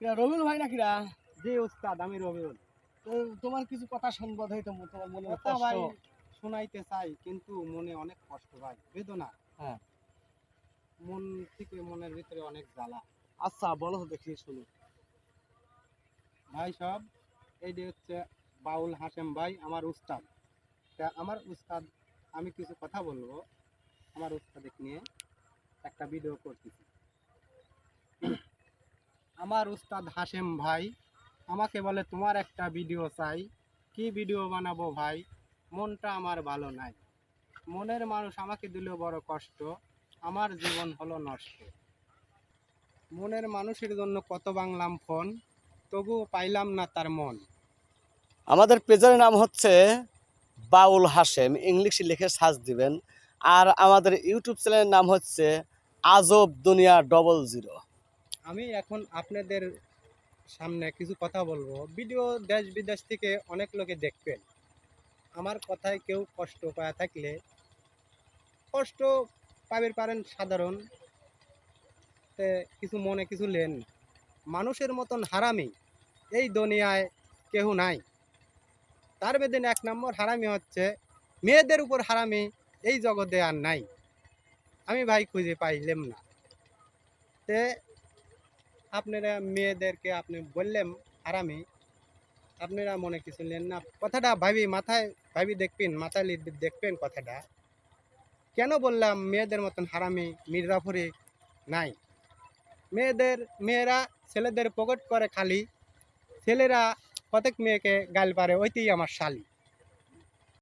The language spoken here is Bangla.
রবিউল ভাই নাকিরা? জি উস্তাদ, আমি রবিউল। তো তোমার কিছু কথা শুনবো হয়তো তোমার মনে কথা কষ্ট। ভাই শোনাইতে চাই, কিন্তু মনে অনেক কষ্ট ভাই, বেদনা। হ্যাঁ, মন থেকে মনের ভিতরে অনেক জ্বালা আচ্ছা বলো তো দেখি শুনি। ভাই। সব এইটি হচ্ছে বাউল হাশেম ভাই, আমার উস্তাদ। তা আমার উস্তাদ, আমি কিছু কথা বলবো আমার উস্তাদের নিয়ে। একটা ভিডিও করতেছি। আমার উস্তাদ হাশেম ভাই আমাকে বলে, তোমার একটা ভিডিও চাই। কি ভিডিও বানাবো ভাই? মনটা আমার ভালো নাই। মনের মানুষ আমাকে দিল বড় কষ্ট, আমার জীবন হলো নষ্ট। মনের মানুষের জন্য কত বাংলাম ফোন, তবুও পাইলাম না তার মন। আমাদের পেজের নাম হচ্ছে বাউল হাশেম, ইংলিশে লিখে সার্চ দিবেন। আর আমাদের ইউটিউব চ্যানেলের নাম হচ্ছে আজব দুনিয়া 00। আমি এখন আপনাদের সামনে কিছু কথা বলবো। ভিডিও দেশ বিদেশ থেকে অনেক লোকে দেখবেন। আমার কথায় কেউ কষ্ট পায় থাকলে, কষ্ট পাবেন পারেন সাধারণ, তে কিছু মনে কিছু লেন না। মানুষের মতন হারামি এই দুনিয়ায় কেউ নাই। তার বেদিন এক নম্বর হারামি হচ্ছে মেয়েদের উপর হারামি এই জগতে আর নাই। আমি ভাই খুঁজে পাইলাম না। তে আপনারা মেয়েদেরকে আপনি বললেন হারামি, আপনারা মনে কিছু নেন না। কথাটা ভাবি মাথায় ভাবি দেখবেন, মাথায় দেখবেন কথাটা। কেন বললাম মেয়েদের মতন হারামি মির্জাপুরে নাই? মেয়েরা ছেলেদের পকেট করে খালি, ছেলেরা প্রত্যেক মেয়েকে গাল পারে, ওইটাই আমার শালি।